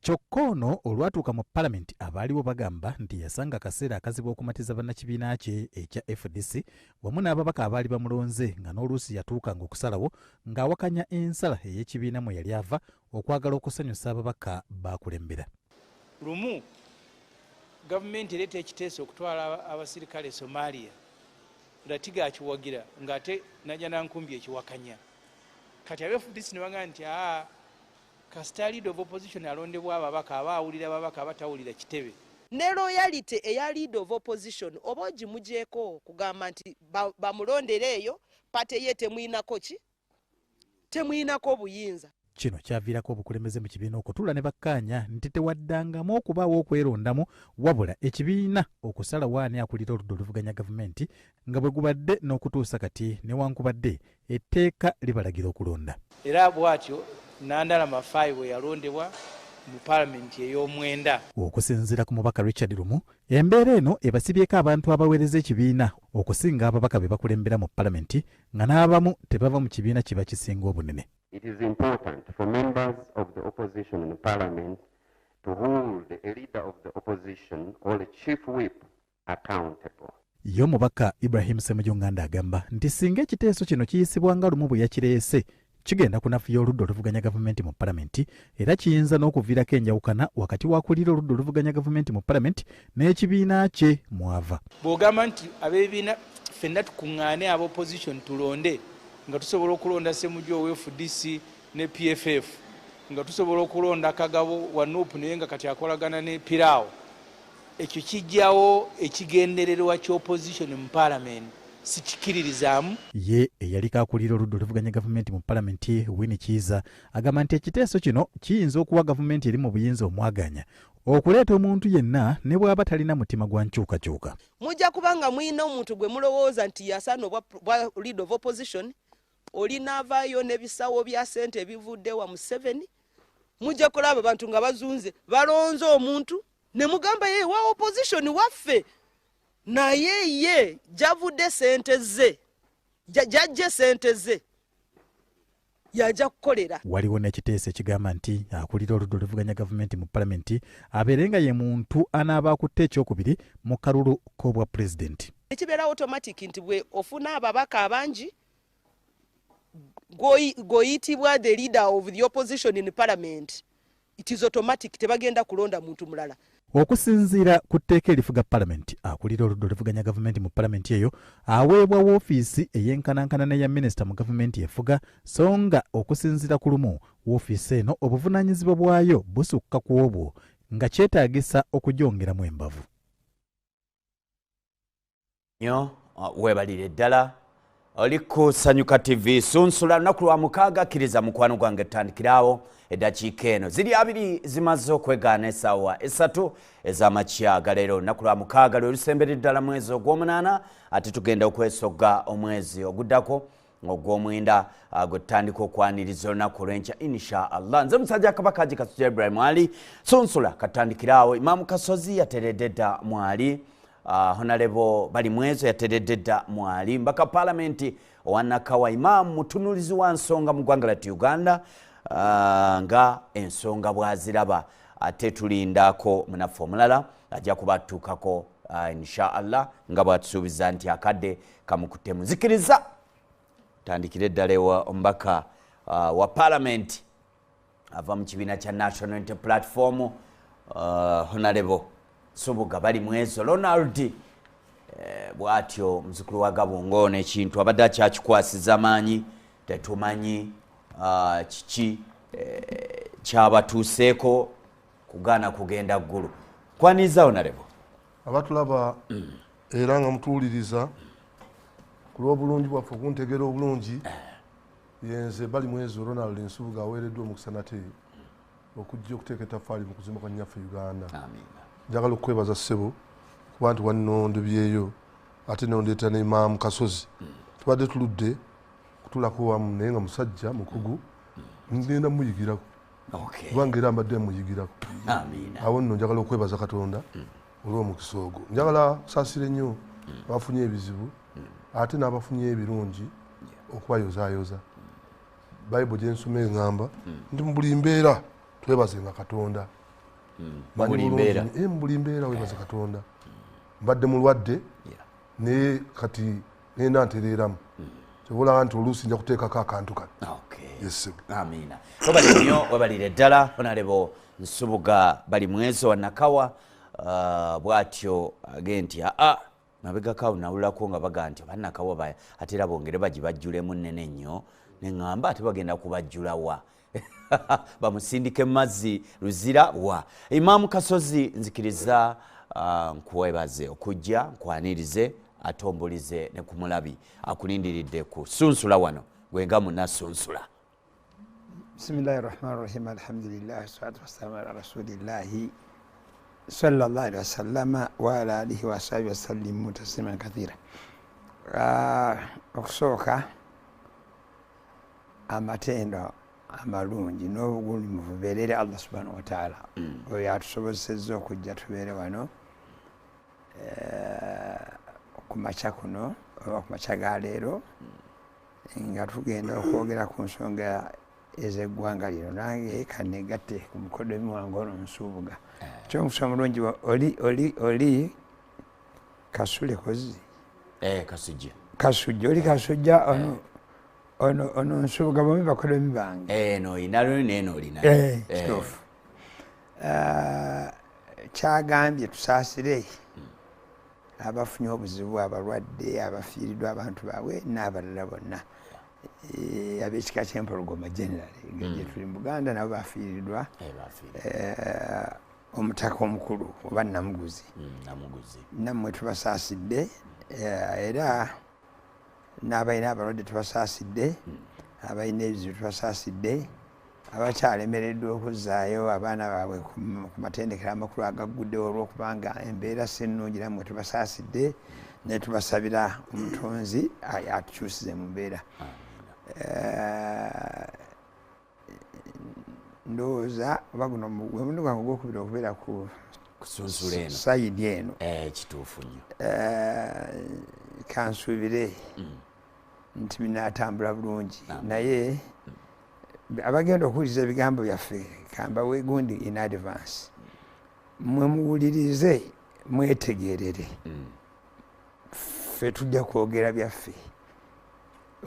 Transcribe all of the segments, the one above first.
kyokka ono olwatuuka mu palamenti abaaliwo bagamba nti yasanga akaseera akazibu okumatiza bannakibiina kye ekya FDC wamu n'ababaka abaali bamulonze nga n'oluusi yatuukanga okusalawo ng'awakanya ensala ey'ekibiina mwe yali ava okwagala okusanyusa ababaka bakulembera. Lumu gavumenti ereeta ekiteeso okutwala abasirikale Somalia Latiga akiwagira ng'ate najja nankumbi ekiwakanya. Kati FDC ne bagamba nti kasita leader of opposition alondebwa ababaka abaawulira ababaka abatawulira kitebe. Ne loyalty eya leader of opposition oba ogimugyeko kugamba nti bamulondera eyo pate ye temuyinako ki? Temuyinako obuyinza. Kino kyaviirako obukulembeze mu kibiina okutuula ne bakkaanya nti tewaddangamu okubaawo okwerondamu wabula ekibiina okusala waani akulira oludda oluvuganya gavumenti nga bwe gubadde n'okutuusa kati newankubadde etteeka libalagira okulonda. Era bw'atyo Nandalama Fayi bwe yalondebwa mu palamenti ey'omwenda. Okusinziira ku mubaka Richard Lumu, embeera eno ebasibyeko abantu abaweereza ekibiina okusinga ababaka be bakulembera mu palamenti nga n'abamu tebava mu kibiina kiba kisinga obunene. It is important for members of the opposition in parliament to hold a leader of the opposition or a chief whip accountable. Yo mubaka Ibrahim Semujunganda agamba nti singa ekiteeso kino kiyisibwanga Lumu bwe yakireese kigenda kunafuya oludda oluvuganya gavumenti mu palamenti era kiyinza n'okuviirako enjawukana wakati w'akulira oludda oluvuganya gavumenti mu palamenti n'ekibiina kye mwava. Bw'ogamba nti ab'ebibiina ffenna tukuŋŋaane ab'opposition tulonde nga tusobola okulonda Ssemujju owa FDC ne PFF nga tusobola okulonda Kagabo wa NUP naye nga kati akolagana ne Piraawo, ekyo kijjawo ekigendererwa ky'opposition mu palamenti sikikiririzaamu. Ye eyaliko akulira oludda oluvuganya gavumenti mu palamenti Winnie Kiiza agamba nti ekiteeso kino kiyinza okuwa gavumenti eri mu buyinza omwaganya okuleeta omuntu yenna ne bw'aba talina mutima gwa nkyukakyuka. Mujja kubanga muyina omuntu gwe mulowooza nti yasaana obwa leader of opposition olinaavaayo n'ebisawo bya ssente ebivudde wa Museveni, mujja kulaba abantu nga bazunze balonze omuntu ne mugamba ye wa opposition waffe naye ye javudde ssente ze jajje ssente ze yajja kukolera. Waliwo n'ekiteeso ekigamba nti akulira oludda oluvuganya gavumenti mu palamenti abeerenga ye muntu anaaba akutte ekyokubiri mu kalulu k'obwa pulezidenti. Ekibeera automatic nti bwe ofuna ababaka abangi goyitibwa the leader of the opposition in parliament, it is automatic tebagenda kulonda muntu mulala. Okusinziira ku tteeka erifuga palamenti akulira oludda oluvuganya gavumenti mu palamenti eyo aweebwa woofiisi ey'enkanankana n'eya minisita mu gavumenti efuga so nga okusinziira ku Lumu woofiisi eno obuvunaanyizibwa bwayo busukka ku obwo nga kyetaagisa okugyongeramu embavu. Nyo weebalire ddala oli ku Sanyuka TV sunsula lunaku lwa mukaaga kkiriza mukwano gwange ttandikiraawo eddakiika eno ziri abiri zimaze okwegaana essaawa essatu ez'amakya leero lunaku lwa mukaaga lwe lusemberedde ddala mwezi ogw'omunaana ate tugenda okwesogga omwezi oguddako ogw'omwenda gwe tutandika okwaniriza olunaku olw'enkya insha Allah. Nze musajja Kabaka Haji Kasujja Ibrahim Ali sunsula katandikiraawo. Imam Kasozi yateredde dda mwali Honorable Balimwezo yateredde dda mwali mbaka palamenti owanakawa Imam mutunulizi wa nsonga mu ggwanga lya Uganda nga ensonga bwaziraba ate tulindako munaffe omulala ajja kubatuukako insha Allah nga bwatusuubiza nti akadde kamukutte muzikiriza tandikire ddala omubaka wa palamenti ava mu kibiina kya National Unity Platform Honorable Subuga Balimwezo Ronald bw'atyo muzukulu wa Gabungo n'ekintu abadde akyakikwasiza amaanyi tetumanyi kiki kyabatuuseeko kugaana kugenda ggulu. Kwaniza Honorable abatulaba era nga mutuwuliriza ku lw'obulungi bwaffe okuntegera obulungi yenze Balimwezo Ronald Nsubuga aweereddwa omukisa nate okujja okuteeka ettaffaali mu kuzimba kwa nnyaffe Uganda. Njagala okwebaza ssebo kuba nti wannondebyeyo ate nondeeta ne Imam Kasozi tubadde tuludde kutulako wamu naye nga musajja mukugu ngenda muyigirako kubanga era mbadde muyigirako. Awo nno njagala okwebaza Katonda olw'omukisa ogwo. Njagala kusaasira ennyo abafunye ebizibu ate n'abafunye ebirungi okubayozaayoza. Bayibuli gye nsoma eŋŋamba nti mu buli mbeera twebazenga Katonda buli mbeera webaza Katonda mbadde mulwadde naye kati nenda ntereeramu kyobola nti oluusi nja kuteekako akantu kano. Amina. Wabali nnyo wabalire ddala Honorable Nsubuga bali mwezo wa Nakawa bwatyo agenti mabegakawo nawulako nga baga nti Bannakawa atera bongere bagibajjulemu nnene nnyo neŋŋamba ate bagenda kubajjulawa bamusindike mazzi luzira wa. Imam Kasozi nzikiriza nkuwebaze okujja nkwanirize atombulize ne kumulabi akulindiridde ku sunsula wano gwenga munasunsula. Bismillahirrahmanirrahim. Alhamdulillah salatu wassalamu ala rasulillahi sallallahu alaihi wasallam wa ala alihi wa sahbihi wasallimu tasliman kathira. Okusooka amatendo amalungi n'obugulumivu bibeerere Allah subhanahu wa ta'ala oyo atusobozesezza okujja tubeere wano ku makya kuno oba ku makya ga leero nga tugenda okwogera ku nsonga ez'eggwanga lino nange kanegatte ku mukoddomi wange ono Nsubuga. Ekyomusa omulungi oli Kasule kozi Kasujja oli Kasujja ono Nsubuga bombi bakoddomi bange kituufu. Kyagambye tusaasire abafunye obuzibu abalwadde abafiiriddwa abantu baabwe n'abalala bonna ab'ekika ky'empologoma generally gye tuli mu Buganda nabo bafiiriddwa omutaka omukulu oba Namuguzi nammwe tubasaasidde era n'abalina abalwadde tubasaasidde abalina ebizibu tubasaasidde abakyalemereddwa okuzzaayo abaana baabwe ku matendekero amakulu agagguddewo olw'okubanga embeera si nnungi nammwe tubasaasidde ne tubasabira omutonzi atukyusize mu mbeera. Ndowooza oba guno mulundi gwange ogwokubiri okubeera ku sayidi eno kituufu nnyo. Kansuubire nti binaatambula bulungi naye abagenda okuwuliriza ebigambo byaffe kamba weegundi in advance mwe muwulirize mwetegeerere ffe tujja kwogera byaffe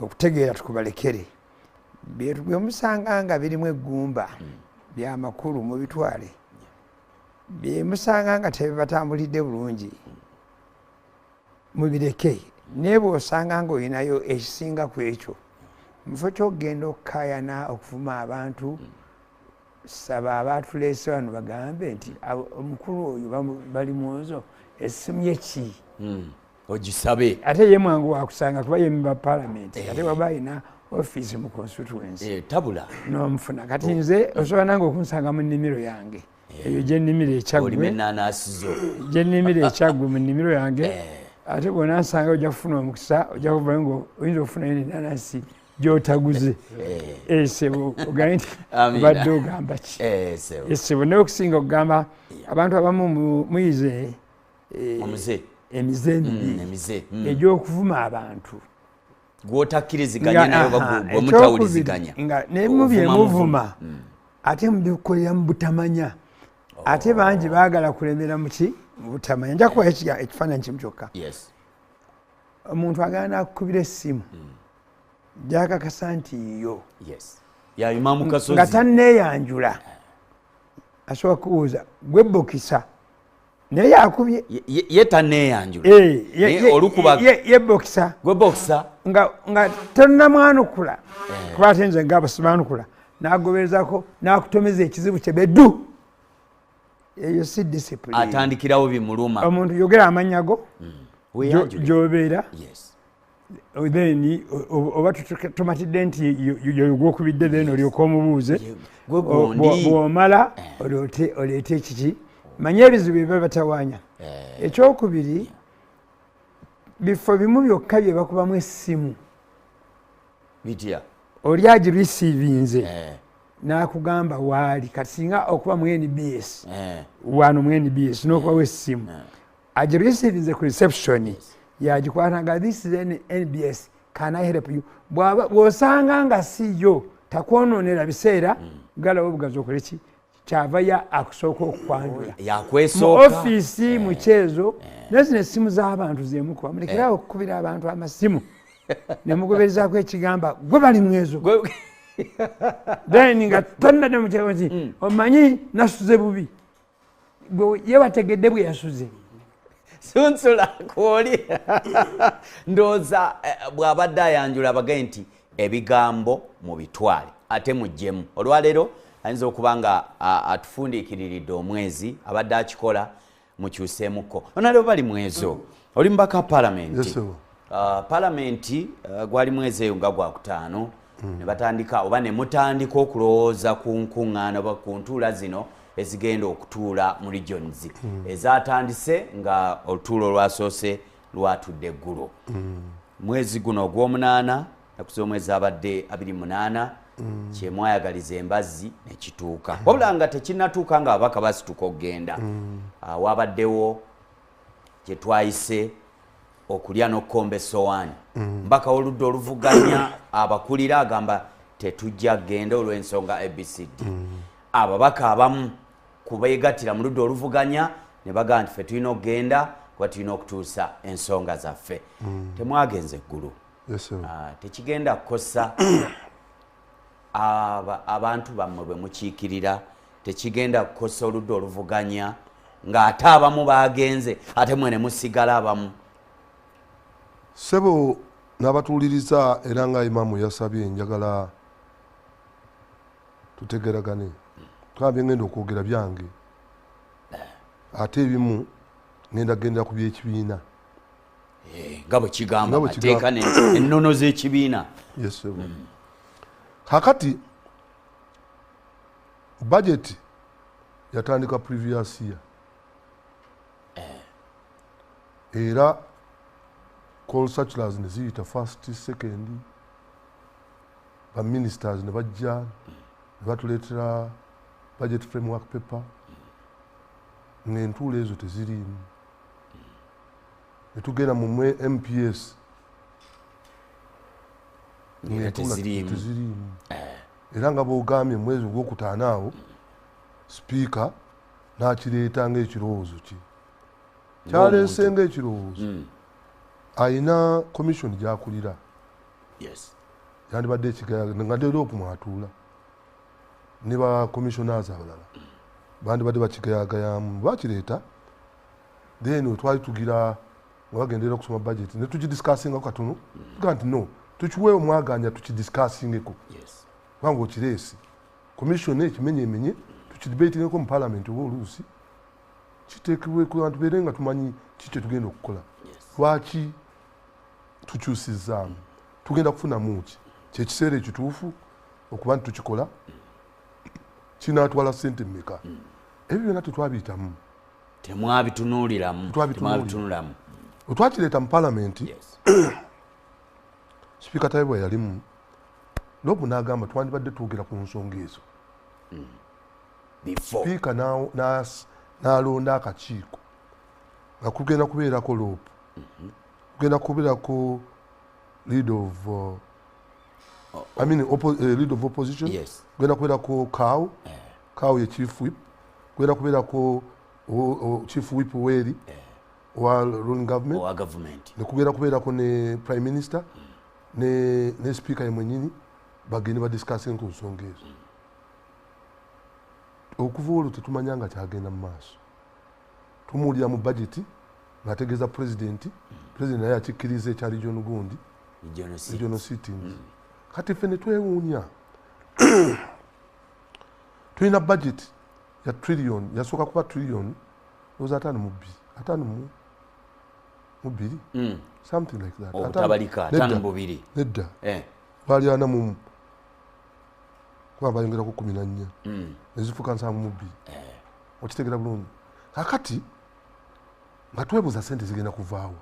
okutegeera tukubalekere bye musanga nga birimu eggumba byamakulu mu bitwale bye musanga nga tebibatambulidde bulungi mubireke naye bw'osanga nga olinayo ekisinga ku ekyo mufo kyokugenda okukayana okuvuma abantu saba abaatuleese wano bagambe nti omukulu oyo bali munzo essimu yeki ogisabe ate ye mwangu wakusanga kuba yemba palamenti ate waba alina ofiisi mu constituency tabula n'omufuna kati nze osobola nange okunsanga mu nnimiro yange eyo gyennimiro ekyaggwe mu nnimiro yange ate bwonansanga ojja kufuna omukisa ojja kuvayo nga oyinza okufunayo nenanasi gyotaguze esebo ogambe nti obadde ogamba ki esebo naye okusinga okugamba abantu abamu muyize emize emibi egy'okuvuma abantu gwotakkiriziganya nayo bwemutawuliziganya nga nemu byemuvuma ate mubikolera mu butamanya ate bangi baagala kulemera muki mu butamanya. Nja kubayo ekifaananyi kimu kyokka. Omuntu agala nakukubira essimu gyakakasa nti yo nga tanneeyanjula asobola kubuuza gwebokisa naye akubye ye tanneeyanjula yebokisa nga tonnamwanukula kuba ate nze nga basibanukula n'agoberezako n'akutomeza ekizibu kye beddu eyo si discipline. Atandikirawo bimuluma omuntu yogera amannya go gy'obeera then oba tumatidde nti gwokubidde then olyoka omubuuze bw'omala oleete ekiki manye ebizibu biba batawaanya. Ekyokubiri bifo bimu byokka bye bakubamu essimu oli agirisiivinze n'akugamba waali kati singa okuba mu NBS wano mu NBS n'okubawo essimu agirisiivinze ku reception yagikwatanga this is NBS can I help you bw'osanga nga si yo takwonoonera biseera galawo obugazi okole ki kyava ya akusooka okwanjula yakwesooka mu ofiisi mu kyezo naye zino essimu z'abantu zemukuba mulekerawo okukubira abantu amasimu ne mugoberezaako ekigamba gwe bali mu ezo then nga tonnadde mu kyego nti omanyi nasuze bubi ye bategedde bwe yasuze Sunsula kwoli ndooza bw'abadde ayanjula abagaye nti ebigambo mu bitwale ate muggyemu olwaleero ayinza okuba nga atufundiikiriridde omwezi abadde akikola mukyuseemuko onaleero bali mwezo oli mubaka palamenti palamenti gwali mwezi eyo nga gwakutaano ne batandika oba ne mutandika okulowooza ku nkuŋŋaana oba ku ntuula zino ezigenda okutuula mu regions ezatandise nga olutuulo olwasoose lwatudde eggulo mwezi guno ogw'omunaana nakuza omwezi abadde 28 kyemwayagaliza embazzi nekituuka wabula nga tekinnatuuka nga ababaka basituka okgenda wabaddewo kyetwayise okulya n'okkomba essowaani mbaka oludda oluvuganya abakulira agamba tetujja kgenda olw'ensonga abcd ababaka abamu kubeegattira mu ludda oluvuganya ne bagamba nti ffe tulina okgenda kuba tulina okutuusa ensonga zaffe temwagenze eggulu tekigenda kukosa abantu bammwe bwe mukiikirira tekigenda kukosa oludda oluvuganya ng'ate abamu bagenze ate mwe ne musigala abamu sebo n'abatuuliriza era nga imamu yasabye njagala tutegeragane twabye ngenda okwogera byange ate ebimu ngenda gendera ku byekibiina nga bwe kigamba mateeka ennono z'ekibiina kakati budget yatandika previous year era call circulars ne ziyita first second baministers ne bajja ne batuleetera budget framework paper ng'entuula ezo teziriimu ne tugenda mu mps teziriimu era nga bwogambye mwezi ogwokutaano awo sipiika n'akireeta ng'ekirowoozo kye kyaleese ng'ekirowoozo ayina commission gyakulira yandibadde ekigayaga nga deropu mwatuula ne ba commissioners abalala bandibadde bakigayagayamu bakireeta then wetwali tugira nga bagendera okusoma budget ne tukidiscassinga katono tugaa nti no tukiweewo mwaganya tukidiscassingeko kubanga okireesi commission ekimenyemenye tukidebatingeko mu parliament oba oluusi kiteekebweku tubeere nga tumanyi kikyo tugenda okukola lwaki tukyusizaamu tugenda kufunamu ki kyekiseera ekituufu okuba nti tukikola kinaatwala ssente mmeka ebyo byonna tetwabiyitamu temwabitunuuliramu wetwakireeta mu palamenti sipiika taibwa yalimu lobu n'agamba twandibadde twogera ku nsonga ezo sipiika n'alonda akakiiko nga kugenda kubeerako lopu kugenda kubeerako lead of opposition kugenda kubeerako kaw ye chief whip kugenda kubeerako chief whip weri wa ruling government ne kugenda kubeerako ne prime minister ne speaker ye mwenyini bagende badiscussing ku nsonga ezo okuva olwo tetumanya nga kyagenda mu maaso tumuwulira mu budget ng'ategeeza president naye akikkiriza ekya region gundi regional sittings kati ffe ne twewuunya tulina budget ya trillion yasooka kuba trillion oza 5 mu bbiri something like that obutabalika 5 nedda baali 4 kuba bayongerako 14 nezifuuka 7 mu bbiri okitegeera bulungi kakati nga twebuuza sente zigenda kuvaawo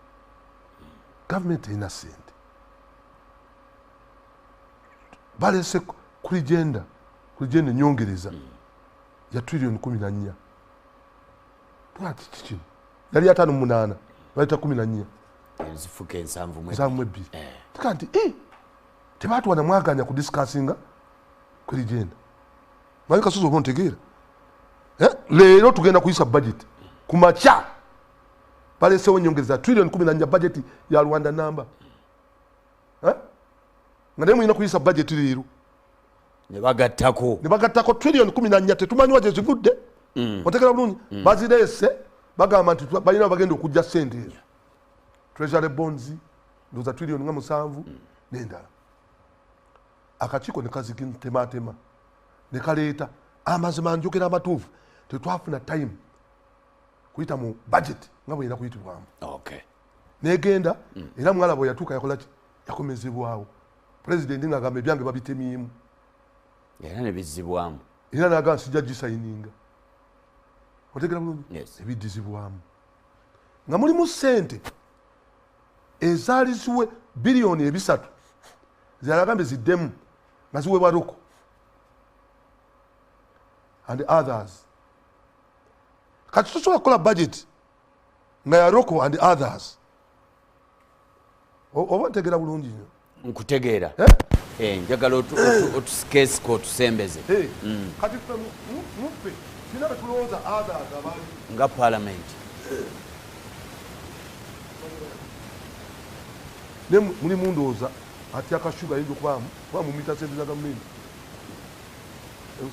gavumenti erina sente balese kuli genda enyongereza ya trillion 14 twati kikino yali ya 5 baleta 14 zifuke 7 tika nti tebaatuwana mwaganya kudiscussinga kuli genda mali kasozi oba ontegeera leero tugenda kuyisa budget kumacha balesewo nyongeza trillion 14 budget ya Rwanda namba ngane muyina kuyisa budget leero ne bagattako trillion 14 tetumanyi waje zivudde otegera bulungi bazirese bagamba nti balina bagenda okujja sente ezo treasury bonds ndoza trillion nga 7 nendala akakiiko ne kazigitematema ne kaleeta amazima njogera amatuufu tetwafuna time kuyita mu budget nga bwena kuyitibwamu negenda era mwala bwe yatuuka yakola ki yakomezebwawo president ng'agamba ebyange babitemiimu era ne bizzibwamu era n'agamba sijja gisayininga otegera bulungi ebiddizibwamu nga mulimu ssente ezaali ziwe biliyoni 3 zalagambe ziddemu nga ziweebwa Roko and others kati tusobola kukola budget nga ya Roko and others oba ntegera bulungi nnyo nkutegeera njagala otusikesiko otusembeze kati muffe sina betulowooza others abali nga parliament ne muli mundowooza ati akashuga yinza okubaamu kuba mumita sente za gavumenti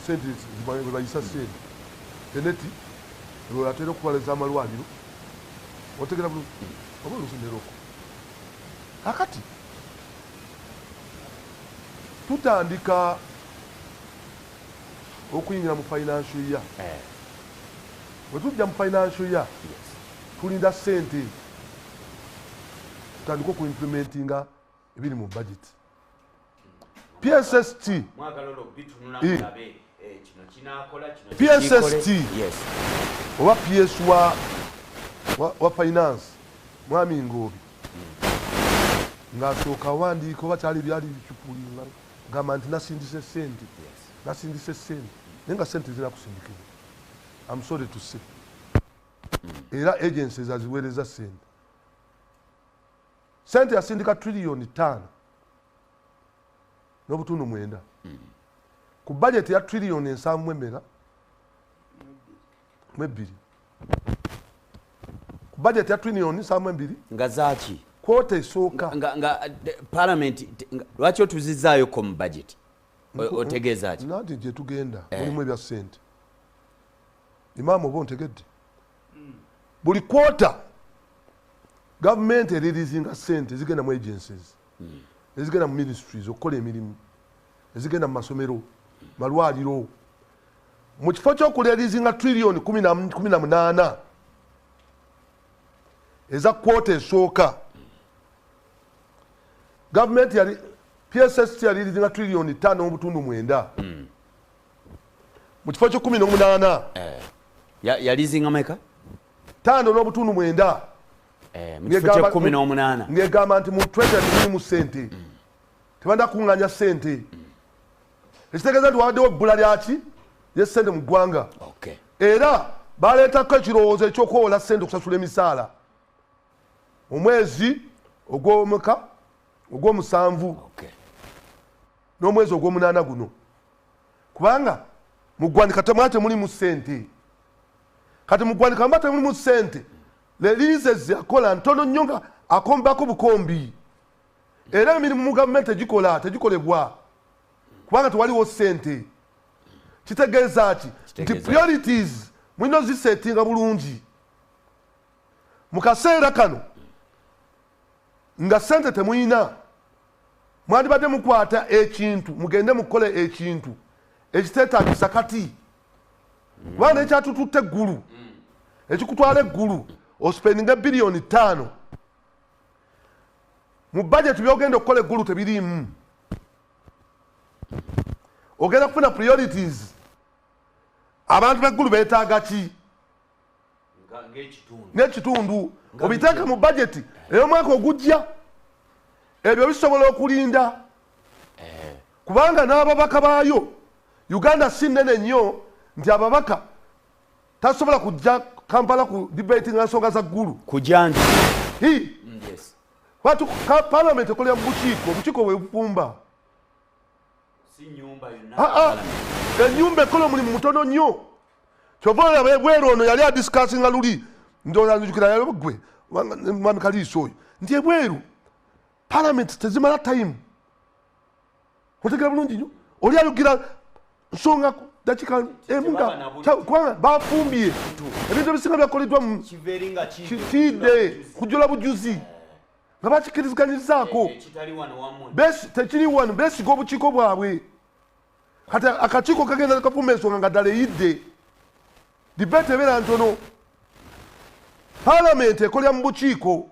sente bayisa sente eneti atera okubaleza amalwaliro otegera bulungi oba olusoneroko akati tutandika okuyingira mu financial year bwe tujja mu financial year tulinda sente tutandika okuimplementinga ebiri mu budget PSST oba PS wa finance mwami Ngobi ng'asooka awandiika oba kyali byali bikipulinga gamba nti nasindise sente naye nga sente zira kusindikibwa I'm sorry to say era agencies aziweereza sente yasindika trillion 5 n'obutundu 9 ku budget ya trillion 7 2 ku budget ya trillion 7 nga zaki kwota esooka nga parliament lwaki otuzizaayo ko mu budget otegeeza ki nati gye tugenda mulimu ebya sente imaamu oba ontegedde buli kwota gavumenti eririzinga sente zigenda mu agencies ezigenda mu ministries okukola emirimu ezigenda mu masomero malwaliro mu kifo ky'okulerizinga trillion 18 eza kwota esooka gavumenti yali PSST yalirizinga trillion 5 n'obutundu 9 mu kifo kyo 18 yalizinga meka 5 n'obutundu 9 mu kifo kyo 18 ngegamba nti mu treasury mulimu sente tebanda kuŋŋanya sente ekitegeeza nti wawaddewo ebbula lyaki ly'essente mu ggwanga era baleetako ekirowoozo ekyokwewola sente okusasula emisaala omwezi ogw'omusanvu n'omwezi ogw'omunaana guno kubanga mu ggwanika temwate mulimu sente kati mu ggwanika mba temulimu sente leliizezi akola ntono nnyo nga akombako bukombi era emirimu mu gavumenti tegikolebwa kubanga tewaliwo sente kitegeeza ki nti priorities mulina zisetinga bulungi mu kaseera kano nga sente temuyina mwandibadde mukwata ekintu mugende mukole ekintu ekiteetaagisa kati kubanga ekyatututte eggulu ekikutwala eggulu ospendinga biliyoni 5 mu budget byogenda okukola eggulu tebiriimu ogenda kufuna priorities abantu b'eggulu beetaaga ki n'ekitundu obiteeke mu budget ey'omwaka ogujja ebyo bisobola okulinda kubanga n'ababaka baayo Uganda si nnene nnyo nti ababaka tasobola kujja Kampala ku debate nga nsonga za ggulu kujanja watu parliament ekolera mu obukiiko bwe bufumba si nyumba yonna enyumba ekola omulimu mutono nnyo Chovola bwero ono yali discussing aluli ndona njukira yalo gwe mwami Kaliso oyo ndiye bweru parliament tezimala time otegera bulungi nyo oli alugira nsonga dakika emunga kwa bafumbye ebintu bisinga byakoleddwa mu kiveringa kide kujula bujuzi ngabakikirizganyizaako besi tekiri wano besiga obukiiko bwabwe kati akakiiko kagenda kafumba ensonga nga ddala eyidde debate ebeera ntono parliament ekolera mu bukiiko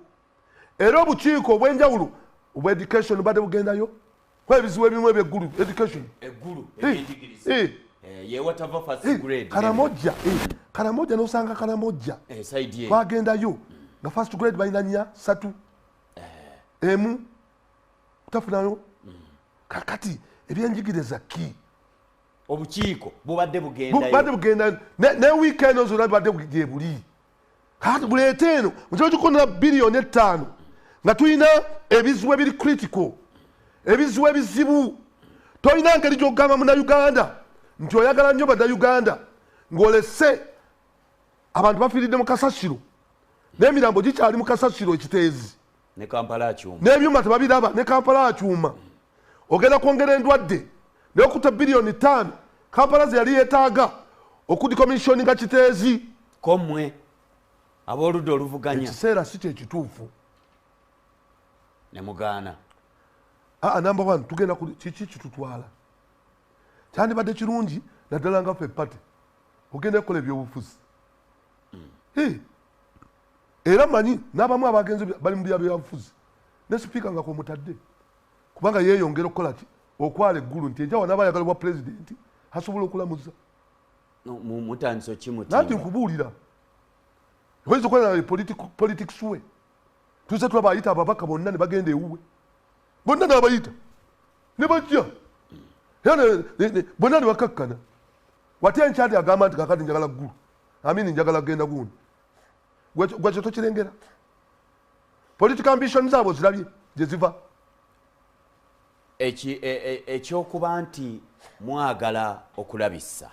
era obukiiko obw'enjawulo obwa education badde bugendayo kwa ebizibu ebimu ebyeggulu education Karamoja nosanga Karamoja twagendayo nga first grade balina 3 emu tafunayo kakati ebyenjigiriza ki obukiiko bubadde bugendayo ne weekend ozo badde bugye buli kati bulete eno mukyo kikona billion 5 nga tuyina ebizibu ebiri critical ebizibu ebizibu toyina ngeri gyogamba muna Uganda nti oyagala nnyo badda Uganda ng'olese abantu bafiiridde mu kasasiro n'emirambo gikyali mu kasasiro ekiteezi ne Kampala akyuma n'ebyuma tebabiraba ne Kampala akyuma ogenda kwongera endwadde n'okutta billion 5 Kampala ze yali yeetaaga okudicommissioninga kiteezi komwe ab'oludda oluvuganya ekiseera si kyekituufu ne mugaana number 1 tugenda kiki kitutwala kyandibadde kirungi naddala nga ffe pate ogenda kukola ebyobufuzi era manyi n'abamu abagenzi bali mu byabufuzi ne sipiika nga komutadde kubanga yeeyongera okukola ki okwala eggulu nti enjawa n'abayagala bwa pulezidenti asobola okulamuza mutandiso kimutima nanti nkubuulira oyinza okukola politics we tuze tulabayita ababaka bonna ne bagenda ewuwe bonna n'abayita ne bajja bonna ne bakakkana watya enkyali agamba nti kakati njagala ggulu amini njagala kgenda gundi gwekyo tokirengera political ambition zaabo zirabye gye ziva ekyokuba nti mwagala okulabisa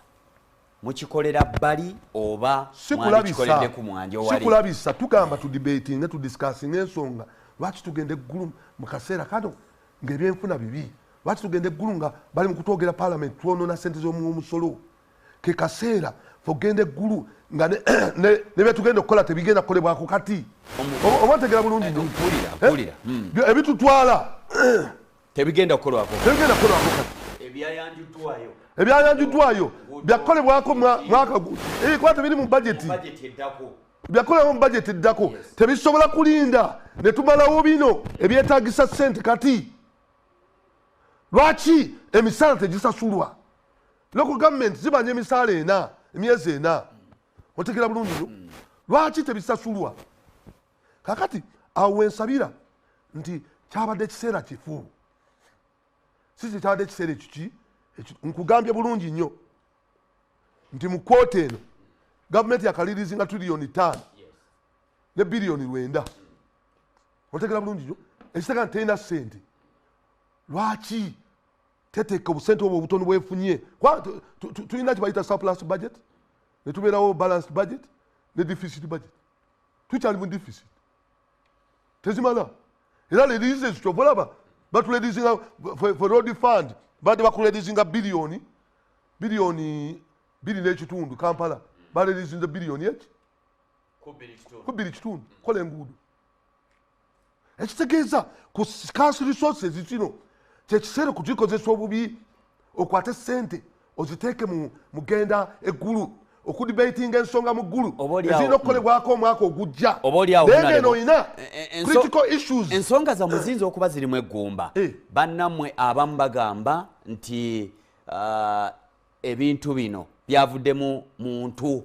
mukikolera bbali oba mwandikikoledde ku mwanja owali sikulabisa tugamba tudebating tudiscussing ensonga lwaki tugenda eggulu mu kaseera kano ng'ebyenfuna bibi lwaki tugenda eggulu nga bali mu kutwogera parliament twonona sente z'omusolo ke kaseera fogenda eggulu nga ne byetugenda okukola tebigenda kukolebwako kati oba ntegera bulungi ebitutwala tebigenda kukolwako kati ebyayanjuddwayo byakolebwako mwaka kuba tebiri mu budgeti byakolebwa mu budgeti eddako tebisobola kulinda ne tumalawo bino ebyetaagisa ssente kati lwaki emisaala tegisasulwa local government zibanja emisaala emyezi 4 otegera bulungi lwaki tebisasulwa kakati awo wensabira nti kyabadde ekiseera kifu si kyabadde ekiseera ekiki nkugambye bulungi nnyo nti mu kwota eno gavumenti yakalirizinga trillion 5 ne billion 9 otegera bulungi nnyo ekiteeka nti terina ssente lwaki teteeka obusente obwo obutono bwefunye tulina kibayita surplus budget netubeerawo balanced budget ne deficit budget tukyali mu deficit tezimala era ledises kyovolaba batuledizinga for road fund badde bakuledizinga biliyoni 2.5 Kampala baledizinga biliyoni eki ku 2.5 kola enguudo ekitegeeza ku scarce resources zino kyekiseera kugikozesa obubi okwate ssente oziteeke mugenda eggulu okudibatinga ensonga mu ggulu ezirina okukolebwako omwaka ogujja naye eno oyina critical issues ensonga zammwe ziyinza okuba zirimu eggumba bannammwe abamu bagamba nti ebintu bino byavuddemu muntu